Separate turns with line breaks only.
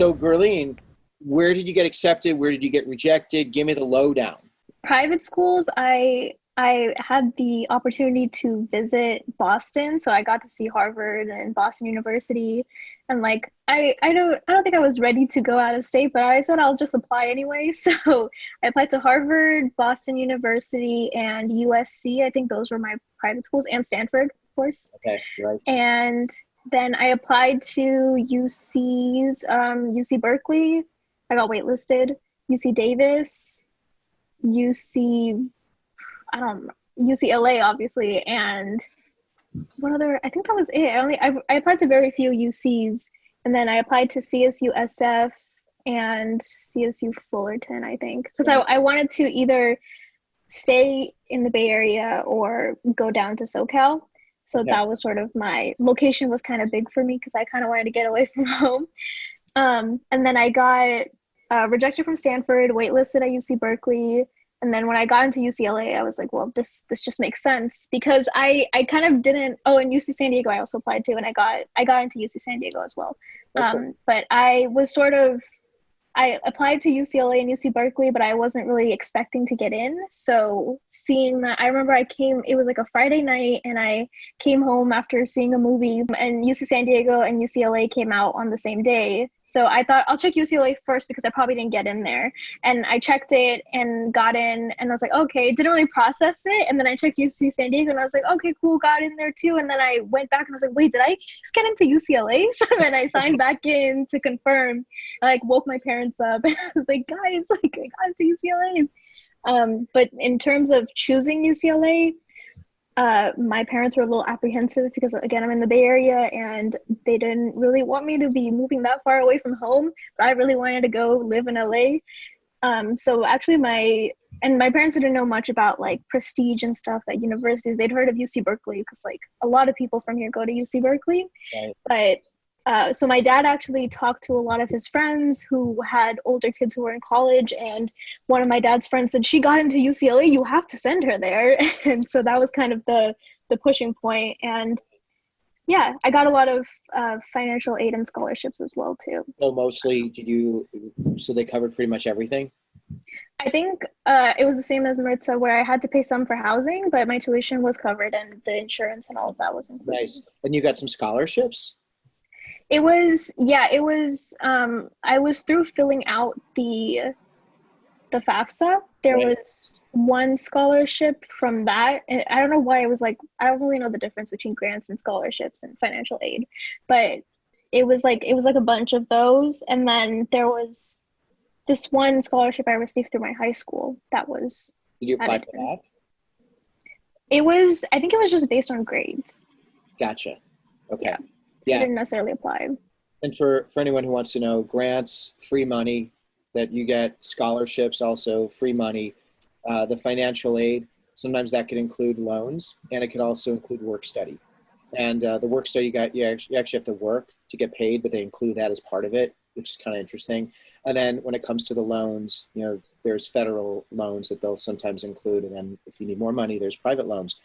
So, Gerline, where did you get accepted? Where did you get rejected? Give me the lowdown.
Private schools, I had the opportunity to visit Boston, so I got to see Harvard and Boston University. And like I don't think I was ready to go out of state, but I said I'll just apply anyway. So I applied to Harvard, Boston University, and USC. I think those were my private schools, and Stanford, of course.
Okay, right.
And then I applied to UC Berkeley. I got waitlisted. UC Davis, UC I don't know, UCLA obviously, and what other? I think that was it. I applied to very few UCs, and then I applied to CSU SF and CSU Fullerton, I think, because
Right.
I wanted to either stay in the Bay Area or go down to SoCal. So
Okay.
that was sort of my location was kind of big for me because I kind of wanted to get away from home. And then I got rejected from Stanford, waitlisted at UC Berkeley. And then when I got into UCLA, I was like, well, this just makes sense because I kind of didn't. Oh, and UC San Diego, I also applied to, and I got into UC San Diego as well.
Okay.
But I was sort of I applied to UCLA and UC Berkeley, but I wasn't really expecting to get in. So seeing that, I remember it was like a Friday night, and I came home after seeing a movie, and UC San Diego and UCLA came out on the same day. So I thought I'll check UCLA first because I probably didn't get in there. And I checked it and got in, and I was like, okay, didn't really process it. And then I checked UC San Diego, and I was like, okay, cool, got in there too. And then I went back and I was like, wait, did I just get into UCLA? So then I signed back in to confirm. I like woke my parents up and I was like, guys, like I got into UCLA. But in terms of choosing UCLA, my parents were a little apprehensive because again, I'm in the Bay Area and they didn't really want me to be moving that far away from home, but I really wanted to go live in LA. So actually my parents didn't know much about like prestige and stuff at universities. They'd heard of UC Berkeley because like a lot of people from here go to UC Berkeley.
Right.
But so my dad actually talked to a lot of his friends who had older kids who were in college, and one of my dad's friends said she got into UCLA. You have to send her there, and so that was kind of the pushing point. And yeah, I got a lot of financial aid and scholarships as well too.
So mostly, so they covered pretty much everything?
I think it was the same as Maritza, where I had to pay some for housing, but my tuition was covered and the insurance and all of that was included.
Nice. And you got some scholarships?
It was, yeah, it was, I was through filling out the FAFSA. There
Right.
was one scholarship from that. And I don't know why it was like, I don't really know the difference between grants and scholarships and financial aid, but it was like a bunch of those. And then there was this one scholarship I received through my high school that was
Did you apply for
added.
that?
I think it was just based on grades.
Gotcha. Okay.
Yeah. So I
Yeah.
didn't necessarily apply.
And for anyone who wants to know, grants, free money that you get, scholarships, also free money, the financial aid, sometimes that could include loans, and it could also include work study. And the work study you actually have to work to get paid, but they include that as part of it, which is kind of interesting. And then when it comes to the loans, there's federal loans that they'll sometimes include, and then if you need more money, there's private loans.